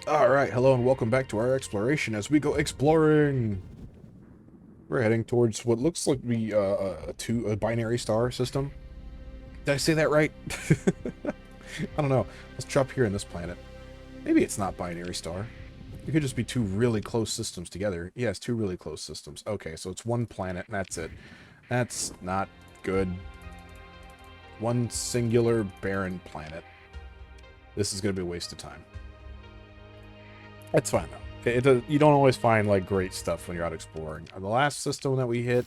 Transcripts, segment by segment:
Alright, hello and welcome back to our exploration as we go exploring. We're heading towards what looks like the a binary star system. Did I say that right? I don't know. Let's drop here in this planet. Maybe it's not binary star. It could just be two really close systems together. Yes, two really close systems. Okay, so it's one planet and that's it. That's not good. One singular barren planet. This is going to be a waste of time. That's fine though. You don't always find like great stuff when you're out exploring. The last system that we hit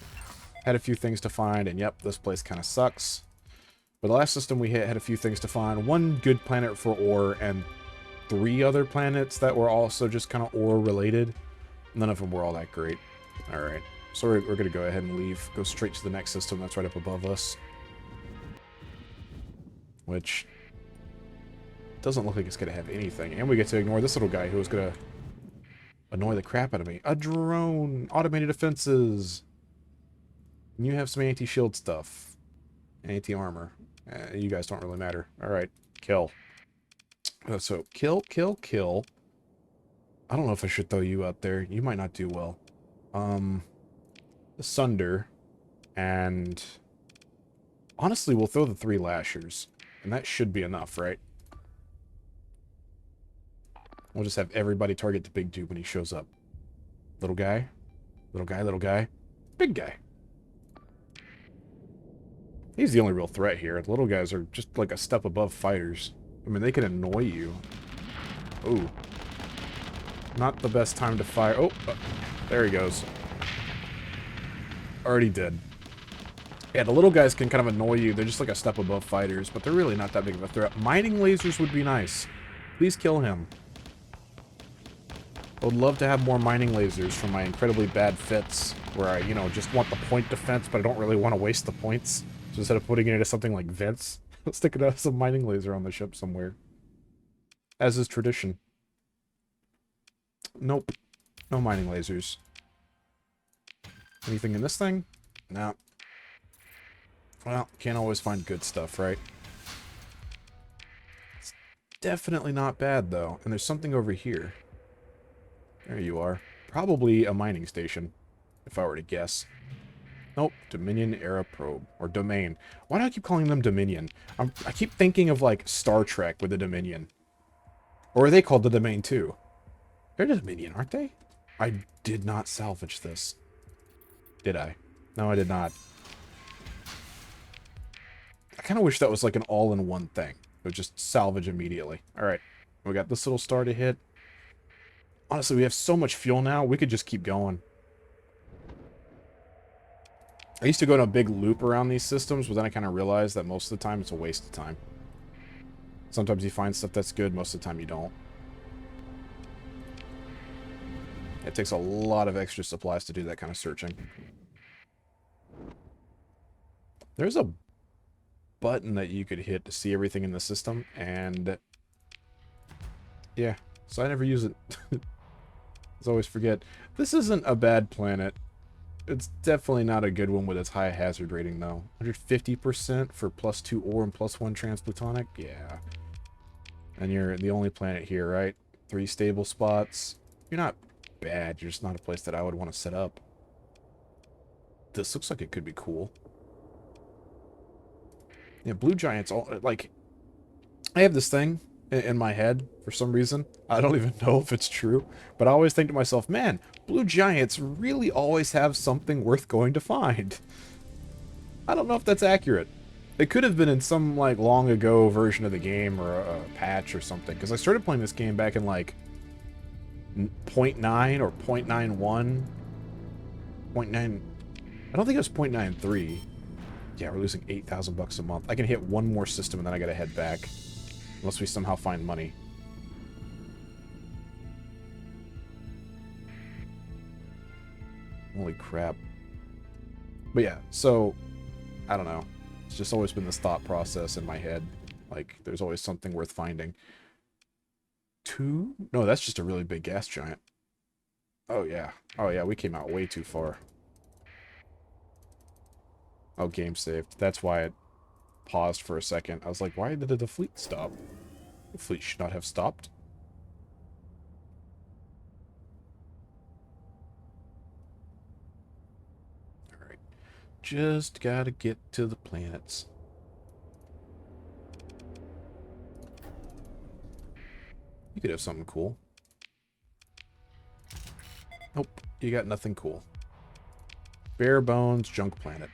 had a few things to find, and yep, this place kind of sucks. But the last system we hit had a few things to find. One good planet for ore, and 3 other planets that were also just kind of ore related. None of them were all that great. Alright, so we're going to go ahead and leave. Go straight to the next system that's right up above us. Which doesn't look like it's going to have anything. And we get to ignore this little guy who was going to annoy the crap out of me. A drone! Automated defenses! And you have some anti-shield stuff. Anti-armor. You guys don't really matter. Alright, kill. So, kill, kill, kill. I don't know if I should throw you out there. You might not do well. Sunder. And... honestly, we'll throw the 3 lashers. And that should be enough, right? We'll just have everybody target the big dude when he shows up. Little guy. Little guy, little guy. Big guy. He's the only real threat here. The little guys are just like a step above fighters. I mean, they can annoy you. Ooh. Not the best time to fire. Oh, there he goes. Already dead. Yeah, the little guys can kind of annoy you. They're just like a step above fighters, but they're really not that big of a threat. Mining lasers would be nice. Please kill him. I would love to have more mining lasers for my incredibly bad fits, where I, you know, just want the point defense, but I don't really want to waste the points. So instead of putting it into something like Vince, let's stick it as a mining laser on the ship somewhere. As is tradition. Nope. No mining lasers. Anything in this thing? No. Well, can't always find good stuff, right? It's definitely not bad, though. And there's something over here. There you are. Probably a mining station, if I were to guess. Nope. Dominion Era Probe. Or Domain. Why do I keep calling them Dominion? I keep thinking of, like, Star Trek with the Dominion. Or are they called the Domain, too? They're Dominion, aren't they? I did not salvage this. Did I? No, I did not. I kind of wish that was, like, an all-in-one thing. It would just salvage immediately. Alright. We got this little star to hit. Honestly, we have so much fuel now, we could just keep going. I used to go in a big loop around these systems, but then I kind of realized that most of the time it's a waste of time. Sometimes you find stuff that's good, most of the time you don't. It takes a lot of extra supplies to do that kind of searching. There's a button that you could hit to see everything in the system, and... yeah, so I never use it. I always forget. This isn't a bad planet. It's definitely not a good one with its high hazard rating, though. 150% for +2 ore and +1 transplutonic? Yeah. And you're the only planet here, right? 3 stable spots. You're not bad. You're just not a place that I would want to set up. This looks like it could be cool. Yeah, blue giants, all like... I have this thing in my head for some reason. I don't even know if it's true, but I always think to myself, man, blue giants really always have something worth going to find. I don't know if that's accurate. It could have been in some, like, long ago version of the game or a patch or something, because I started playing this game back in, like, 0.9 or 0.91. 0.9... I don't think it was 0.93. Yeah, we're losing 8,000 bucks a month. I can hit one more system and then I gotta head back. Unless we somehow find money. Holy crap. But yeah, so... I don't know. It's just always been this thought process in my head. Like, there's always something worth finding. 2? No, that's just a really big gas giant. Oh, yeah. Oh, yeah, we came out way too far. Oh, game saved. That's why it paused for a second. I was like, why did the fleet stop? The fleet should not have stopped. Just gotta get to the planets. You could have something cool. Nope, you got nothing cool. Bare bones junk planet.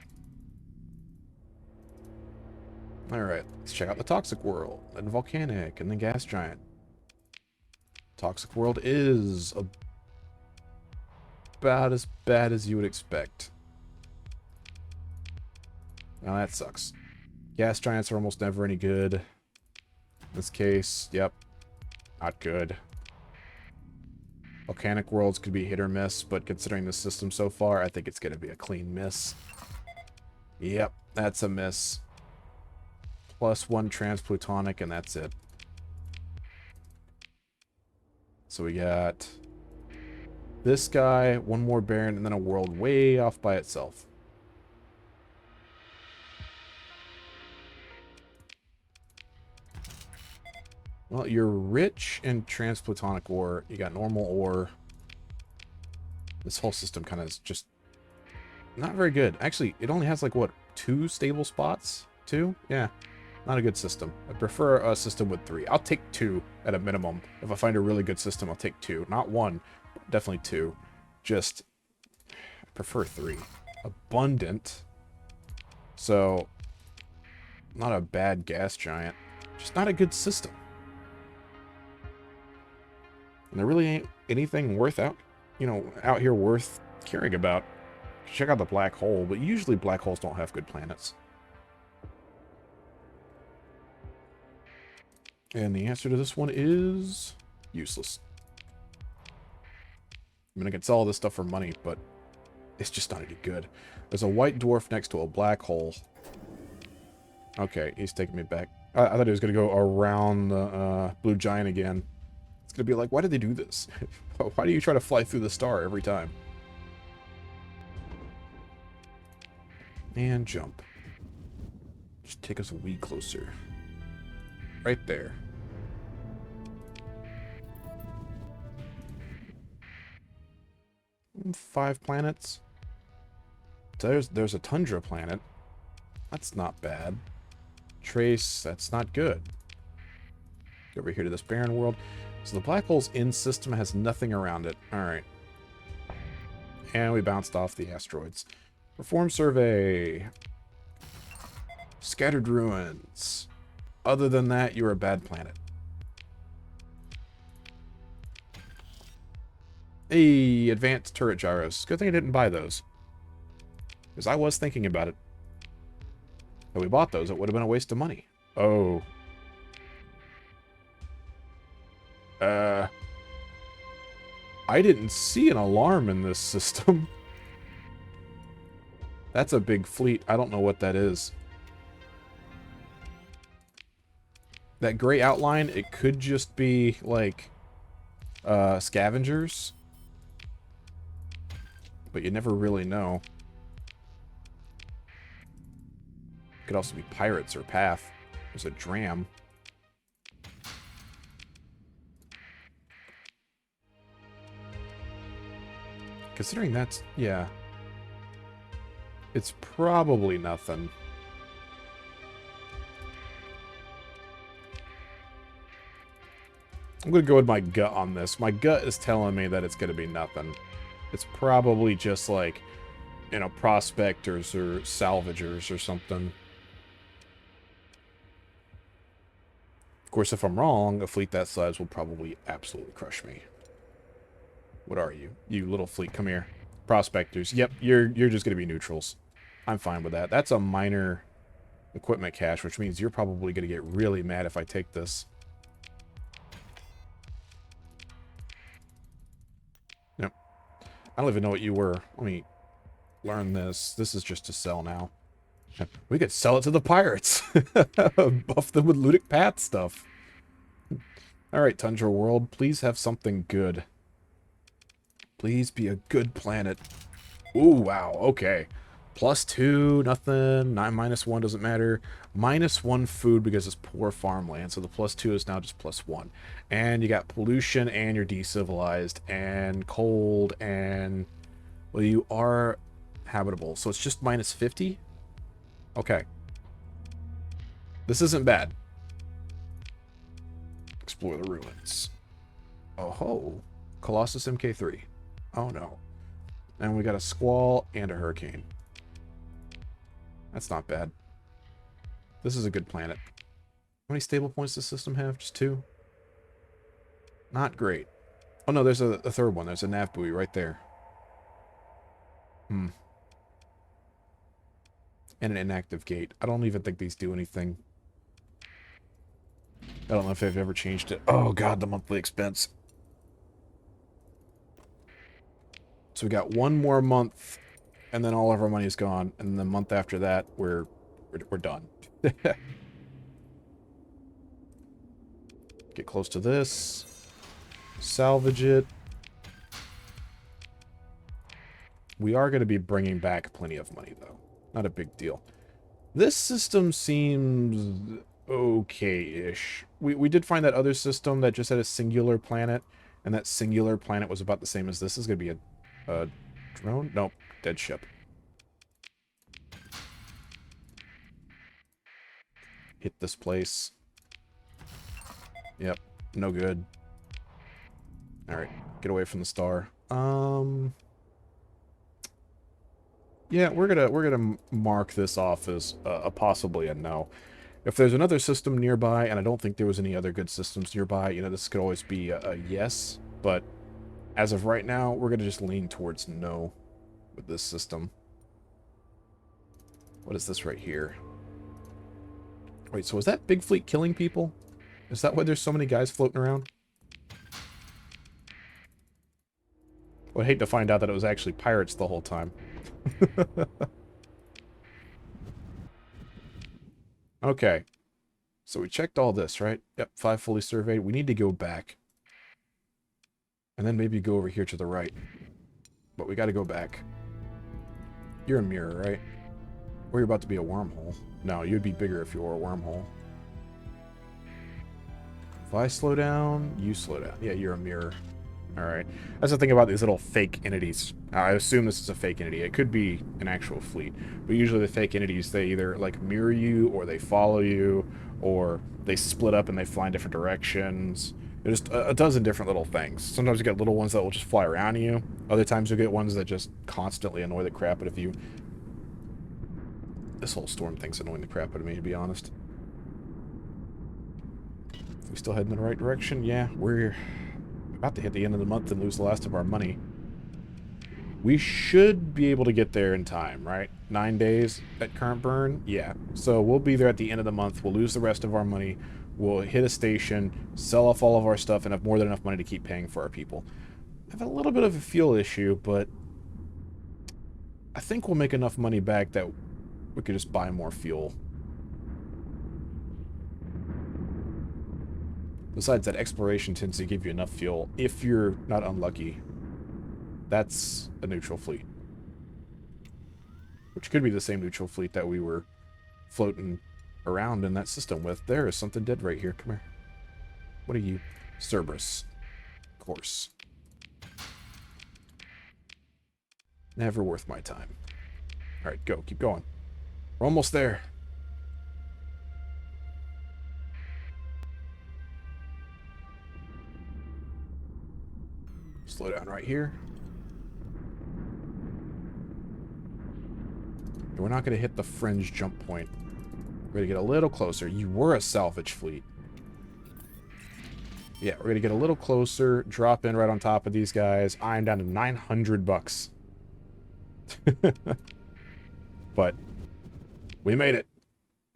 Alright, let's check out the toxic world, then volcanic, and then gas giant. Toxic world is about as bad as you would expect. Now that sucks. Gas giants are almost never any good. In this case, yep, not good. Volcanic worlds could be hit or miss, but considering the system so far, I think it's going to be a clean miss. Yep, that's a miss. +1 transplutonic, and that's it. So we got this guy, one more Baron, and then a world way off by itself. Well, you're rich in transplutonic ore. You got normal ore. This whole system kind of is just not very good. Actually, it only has like, what, 2 stable spots? 2? Yeah. Not a good system. I prefer a system with 3. I'll take 2 at a minimum. If I find a really good system, I'll take 2. Not 1, definitely 2. Just, I prefer 3. Abundant. So, not a bad gas giant. Just not a good system. And there really ain't anything worth out here worth caring about. Check out the black hole, but usually black holes don't have good planets. And the answer to this one is useless. I mean, I can sell all this stuff for money, but it's just not any good. There's a white dwarf next to a black hole. Okay, he's taking me back. I thought he was going to go around the blue giant again. It's going to be like, why did they do this? Why do you try to fly through the star every time? And jump. Just take us a wee closer. Right there. Five planets. There's a tundra planet. That's not bad. Trace, that's not good. Go over here to this barren world. So the black hole's in system has nothing around it. Alright. And we bounced off the asteroids. Perform survey. Scattered ruins. Other than that, you're a bad planet. Hey, advanced turret gyros. Good thing I didn't buy those. Because I was thinking about it. If we bought those, it would have been a waste of money. Oh. I didn't see an alarm in this system. That's a big fleet. I don't know what that is. That gray outline, it could just be, like, scavengers. But you never really know. Could also be pirates or path. There's a dram. Considering that's, yeah. It's probably nothing. I'm going to go with my gut on this. My gut is telling me that it's going to be nothing. It's probably just like, you know, prospectors or salvagers or something. Of course, if I'm wrong, a fleet that size will probably absolutely crush me. What are you? You little fleet, come here. Prospectors. Yep, you're just going to be neutrals. I'm fine with that. That's a minor equipment cache, which means you're probably going to get really mad if I take this. Yep. I don't even know what you were. Let me learn this. This is just to sell now. We could sell it to the pirates. Buff them with Ludic Path stuff. Alright, Tundra World. Please have something good. Please be a good planet. Ooh, wow. Okay. +2, nothing. 9 -1 doesn't matter. -1 food because it's poor farmland. So the +2 is now just +1. And you got pollution and you're decivilized and cold and... Well, you are... habitable. So it's just minus 50? Okay. This isn't bad. Explore the ruins. Oh ho. Colossus MK3. Oh no. And we got a squall and a hurricane. That's not bad. This is a good planet. How many stable points does the system have? Just 2? Not great. Oh no, there's a third one. There's a nav buoy right there. And an inactive gate. I don't even think these do anything. I don't know if they've ever changed it. Oh god, the monthly expense. So we got one more month, and then all of our money is gone. And the month after that, we're done. Get close to this. Salvage it. We are going to be bringing back plenty of money, though. Not a big deal. This system seems okay-ish. We did find that other system that just had a singular planet, and that singular planet was about the same as this. This is going to be a drone? Nope. Dead ship. Hit this place. Yep. No good. Alright. Get away from the star. Yeah, we're gonna mark this off as possibly a no. If there's another system nearby, and I don't think there was any other good systems nearby, you know, this could always be a yes. But as of right now, we're gonna just lean towards no with this system. What is this right here? Wait, so is that big fleet killing people? Is that why there's so many guys floating around? Well, I'd hate to find out that it was actually pirates the whole time. Okay. So we checked all this, right? Yep, 5 fully surveyed. We need to go back. And then maybe go over here to the right. But we got to go back. You're a mirror, right? Or you're about to be a wormhole. No, you'd be bigger if you were a wormhole. If I slow down, you slow down. Yeah, you're a mirror. Alright. That's the thing about these little fake entities. I assume this is a fake entity. It could be an actual fleet. But usually the fake entities, they either like mirror you, or they follow you, or they split up and they fly in different directions. There's just a dozen different little things. Sometimes you get little ones that will just fly around you. Other times you'll get ones that just constantly annoy the crap out of you. This whole storm thing's annoying the crap out of me, to be honest. We still heading in the right direction? Yeah, we're about to hit the end of the month and lose the last of our money. We should be able to get there in time, right? 9 days at current burn? Yeah. So we'll be there at the end of the month. We'll lose the rest of our money. We'll hit a station, sell off all of our stuff, and have more than enough money to keep paying for our people. I have a little bit of a fuel issue, but I think we'll make enough money back that we could just buy more fuel. Besides that, exploration tends to give you enough fuel if you're not unlucky. That's a neutral fleet. Which could be the same neutral fleet that we were floating around in that system with. There is something dead right here. Come here. What are you? Cerberus. Of course. Never worth my time. Alright, go. Keep going. We're almost there. Slow down right here. And we're not going to hit the fringe jump point. We're going to get a little closer. You were a salvage fleet. Yeah, we're going to get a little closer. Drop in right on top of these guys. I'm down to 900 bucks. But we made it.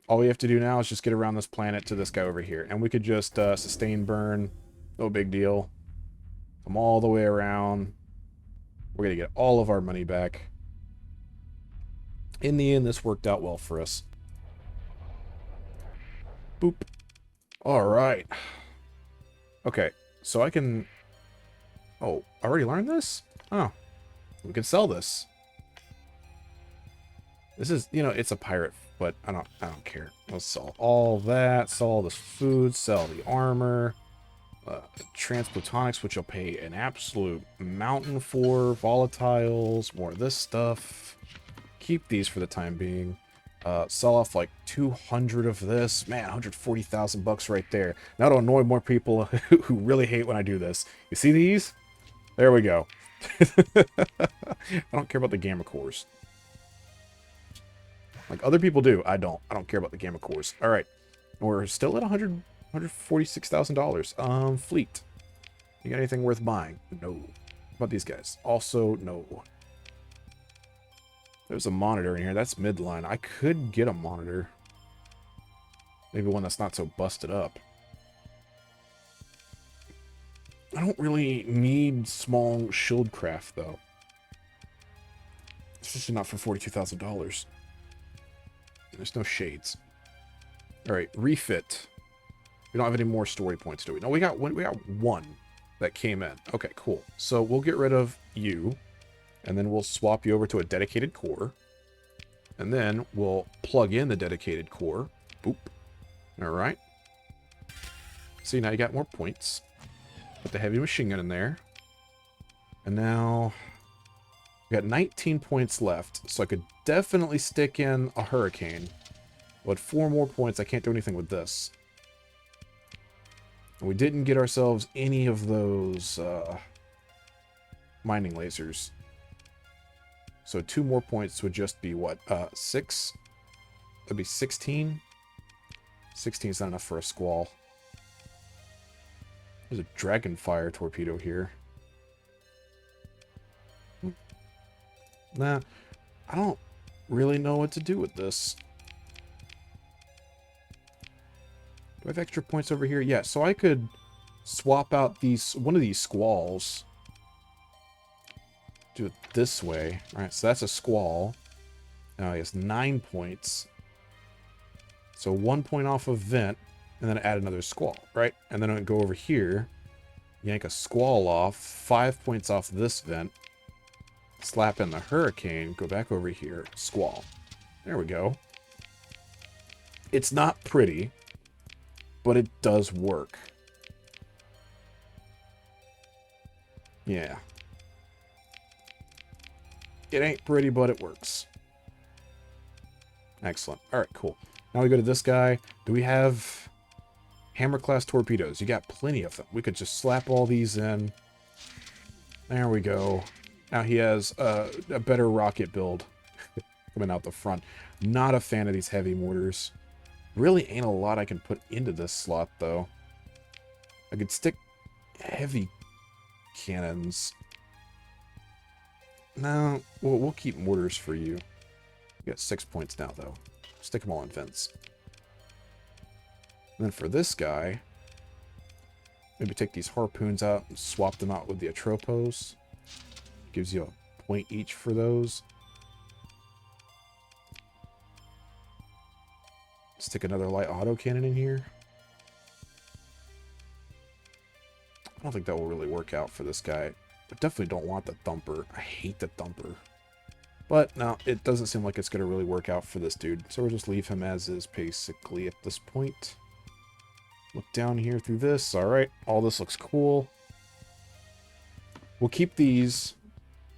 All we have to do now is just get around this planet to this guy over here. And we could just sustain burn. No big deal. Come all the way around. We're going to get all of our money back. In the end, this worked out well for us. Boop. Alright. Okay, so I can... Oh, I already learned this? Oh. We can sell this. This is, you know, it's a pirate, but I don't care. Let's sell all that, sell all this food, sell the armor. Transplutonics, which you'll pay an absolute mountain for. Volatiles, more of this stuff. keep these for the time being. Sell off like 200 of this. Man, 140,000 bucks right there. Now to annoy more people who really hate when I do this. You see these? There we go. I don't care about the gamma cores. Like other people do. I don't care about the gamma cores. All right. We're still at $146,000. Fleet. You got anything worth buying? No. What about these guys? Also, no. There's a monitor in here. That's midline. I could get a monitor. Maybe one that's not so busted up. I don't really need small shield craft, though. Especially not for $42,000. There's no shades. All right, refit. We don't have any more story points, do we? No, we got one that came in. Okay, cool. So we'll get rid of you. And then we'll swap you over to a dedicated core. And then we'll plug in the dedicated core. Boop. All right. See, now you got more points. Put the heavy machine gun in there. And now we got 19 points left. So I could definitely stick in a hurricane. But 4 more points, I can't do anything with this. And we didn't get ourselves any of those mining lasers. So 2 more points would just be what? 6? That'd be 16. 16 is not enough for a squall. There's a dragonfire torpedo here. Nah, I don't really know what to do with this. Do I have extra points over here? Yeah, so I could swap out one of these squalls. Do it this way. Alright, so that's a squall. Now he has 9 points. So 1 point off of vent, and then add another squall, right? And then I go over here, yank a squall off, 5 points off this vent, slap in the hurricane, go back over here, squall. There we go. It's not pretty, but it does work. Yeah. It ain't pretty, but it works. Excellent. All right, cool. Now we go to this guy. Do we have hammer class torpedoes? You got plenty of them. We could just slap all these in. There we go. Now he has a better rocket build coming out the front. Not a fan of these heavy mortars. Really ain't a lot I can put into this slot, though. I could stick heavy cannons. No, we'll keep mortars for you. You got 6 points now, though. Stick them all in vents. And then for this guy, maybe take these harpoons out and swap them out with the Atropos. Gives you a point each for those. Stick another light autocannon in here. I don't think that will really work out for this guy. I definitely don't want the thumper. I hate the thumper. But no, it doesn't seem like it's going to really work out for this dude. So we'll just leave him as is basically at this point. Look down here through this. All right, all this looks cool. We'll keep these,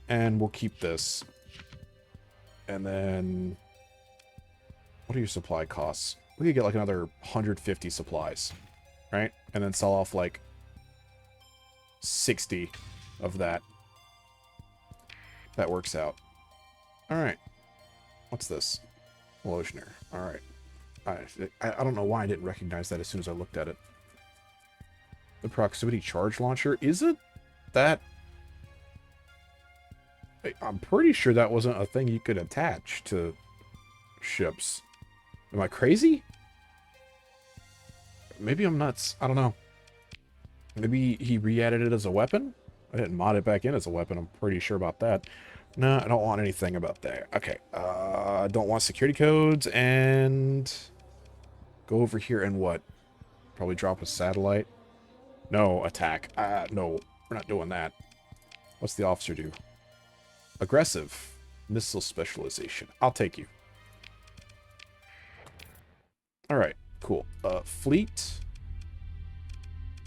and we'll keep this. And then, what are your supply costs? We could get like another 150 supplies, right? And then sell off like 60 of that. That works out. All right. What's this? Lotioner. All right. I don't know why I didn't recognize that as soon as I looked at it. The proximity charge launcher. Is it that? I'm pretty sure that wasn't a thing you could attach to ships. Am I crazy? Maybe I'm nuts. I don't know. Maybe he re-added it as a weapon? I didn't mod it back in as a weapon. I'm pretty sure about that. No, I don't want anything about that. Okay. I don't want security codes, and go over here and what? Probably drop a satellite. No, attack. No, we're not doing that. What's the officer do? Aggressive. Missile specialization. I'll take you. Alright, cool. Fleet.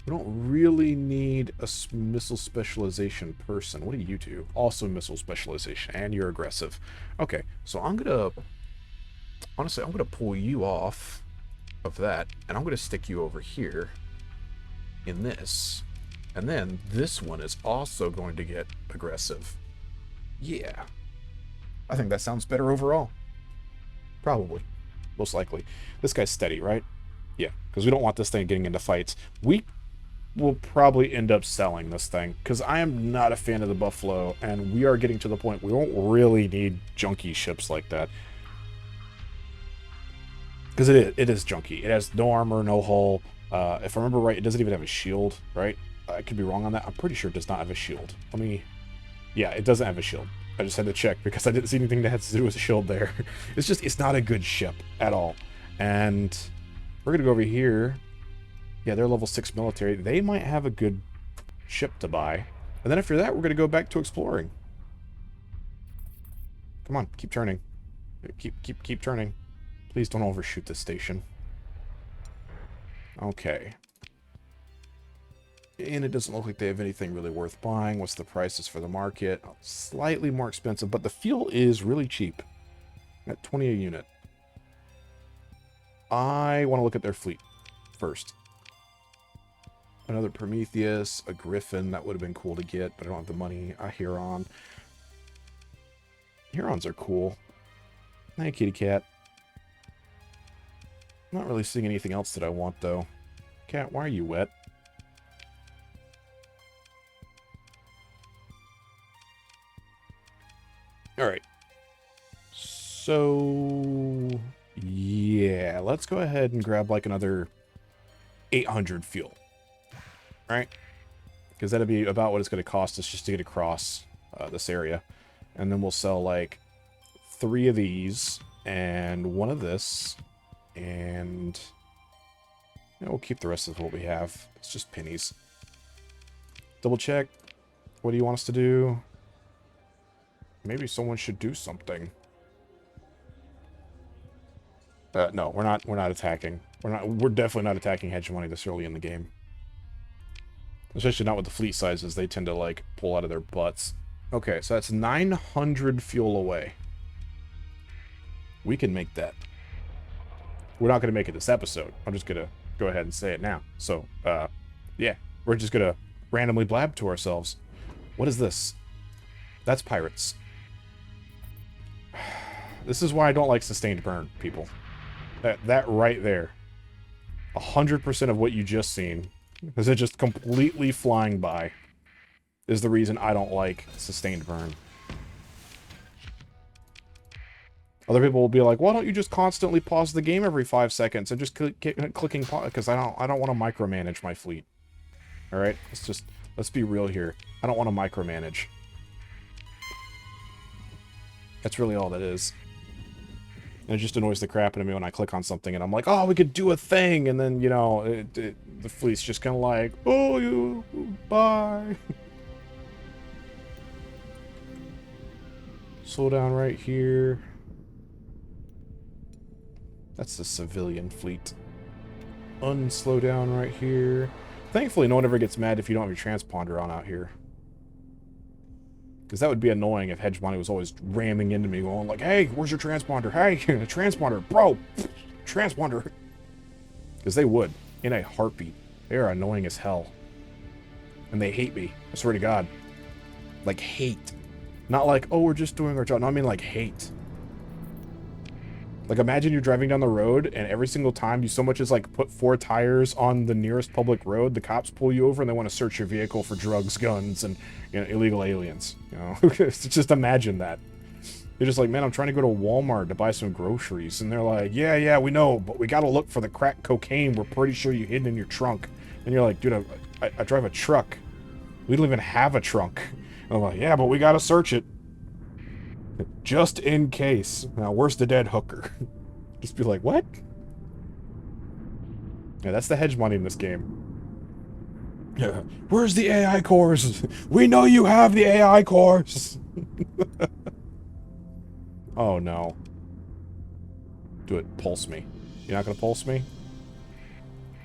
We don't really need a missile specialization person. What do you do? Also missile specialization, and you're aggressive. Okay, so I'm gonna... Honestly, I'm gonna pull you off of that, and I'm gonna stick you over here in this. And then this one is also going to get aggressive. Yeah. I think that sounds better overall. Probably. Most likely. This guy's steady, right? Yeah, because we don't want this thing getting into fights. We will probably end up selling this thing, because I am not a fan of the Buffalo, and we are getting to the point we don't really need junky ships like that. Because it is junky. It has no armor, no hull. If I remember right, it doesn't even have a shield, right? I could be wrong on that. I'm pretty sure it does not have a shield. Let me... Yeah, it doesn't have a shield. I just had to check because I didn't see anything that had to do with a shield there. It's not a good ship at all. And we're going to go over here. Yeah, they're level 6 military. They might have a good ship to buy. And then after that, we're going to go back to exploring. Come on, keep turning. Keep turning. Please don't overshoot this station. Okay. And it doesn't look like they have anything really worth buying. What's the prices for the market? Slightly more expensive, but the fuel is really cheap. At 20 a unit. I want to look at their fleet first. Another Prometheus, a Griffin, that would have been cool to get, but I don't have the money. A Huron. Hurons are cool. Hey, kitty cat. Not really seeing anything else that I want, though. Cat, why are you wet? Alright. So... yeah, let's go ahead and grab, like, another 800 fuel. Right? Because that'd be about what it's going to cost us just to get across this area. And then we'll sell, like, 3 of these, and 1 of this, and... yeah, we'll keep the rest of what we have. It's just pennies. Double check. What do you want us to do? Maybe someone should do something. No, we're not attacking. We're definitely not attacking hegemony this early in the game. Especially not with the fleet sizes. They tend to, like, pull out of their butts. Okay, so that's 900 fuel away. We can make that. We're not going to make it this episode. I'm just going to go ahead and say it now. So, yeah. We're just going to randomly blab to ourselves. What is this? That's pirates. This is why I don't like sustained burn, people. That right there. 100% of what you just seen, is it just completely flying by, is the reason I don't like sustained burn. Other people will be like, why don't you just constantly pause the game every 5 seconds and just clicking pause? Because I don't want to micromanage my fleet. Alright? Let's be real here. I don't want to micromanage. That's really all that is. And it just annoys the crap out of me when I click on something and I'm like, oh, we could do a thing. And then, you know, the fleet's just kind of like, oh, bye. Slow down right here. That's the civilian fleet. Unslow down right here. Thankfully, no one ever gets mad if you don't have your transponder on out here. Because that would be annoying if Hegemony was always ramming into me, going like, hey, where's your transponder? Hey, transponder, bro, transponder. Because they would, in a heartbeat. They are annoying as hell. And they hate me, I swear to God. Like, hate. Not like, oh, we're just doing our job. No, I mean like hate. Like, imagine you're driving down the road, and every single time you so much as, like, put 4 tires on the nearest public road, the cops pull you over and they want to search your vehicle for drugs, guns, and, you know, illegal aliens. You know, just imagine that. You're just like, man, I'm trying to go to Walmart to buy some groceries. And they're like, yeah, we know, but we got to look for the crack cocaine we're pretty sure you hid in your trunk. And you're like, dude, I drive a truck. We don't even have a trunk. And I'm like, yeah, but we got to search it. Just in case. Now, where's the dead hooker? Just be like, what? Yeah, that's the hegemony in this game. Yeah. Where's the AI cores? We know you have the AI cores! Oh, no. Do it. Pulse me. You're not gonna pulse me?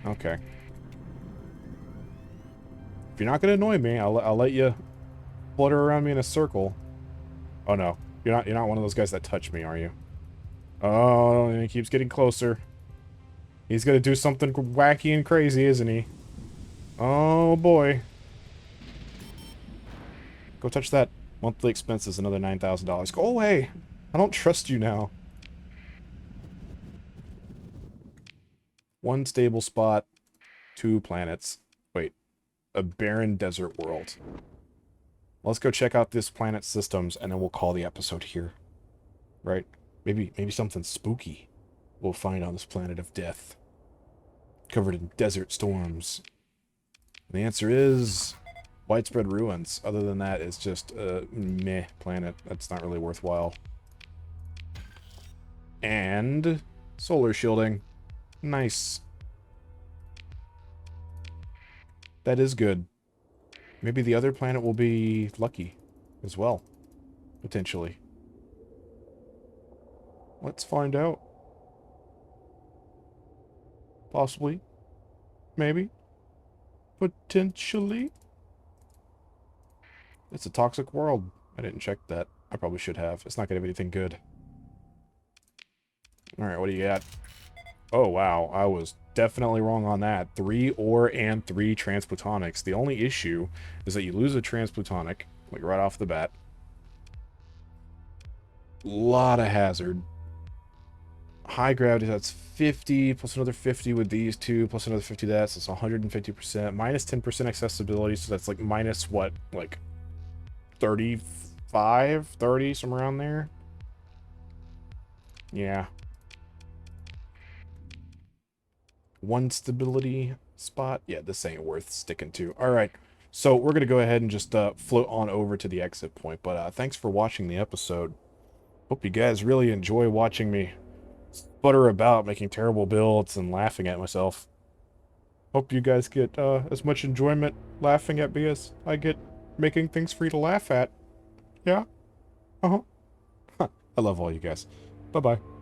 Okay. If you're not gonna annoy me, I'll let you flutter around me in a circle. Oh no, you're not one of those guys that touch me, are you? Oh, and he keeps getting closer. He's gonna do something wacky and crazy, isn't he? Oh boy. Go touch that. Monthly expenses, another $9,000. Go away! I don't trust you now. One stable spot, 2 planets. Wait, a barren desert world. Let's go check out this planet's systems, and then we'll call the episode here. Right? Maybe something spooky we'll find on this planet of death. Covered in desert storms. And the answer is widespread ruins. Other than that, it's just a meh planet. That's not really worthwhile. And solar shielding. Nice. That is good. Maybe the other planet will be lucky as well. Potentially. Let's find out. Possibly. Maybe. Potentially. It's a toxic world. I didn't check that. I probably should have. It's not going to be anything good. Alright, what do you got? Oh, wow. I was definitely wrong on that. 3 ore and 3 transplutonics. The only issue is that you lose a transplutonic, like right off the bat. Lot of hazard. High gravity, that's 50, plus another 50 with these two, plus another 50 that, so it's 150%. Minus 10% accessibility, so that's like minus what? Like 35, 30, somewhere around there? Yeah. 1 stability spot. Yeah, this ain't worth sticking to. Alright, so we're going to go ahead and just float on over to the exit point. But thanks for watching the episode. Hope you guys really enjoy watching me sputter about making terrible builds and laughing at myself. Hope you guys get as much enjoyment laughing at me as I get making things for you to laugh at. Yeah? Uh-huh. I love all you guys. Bye-bye.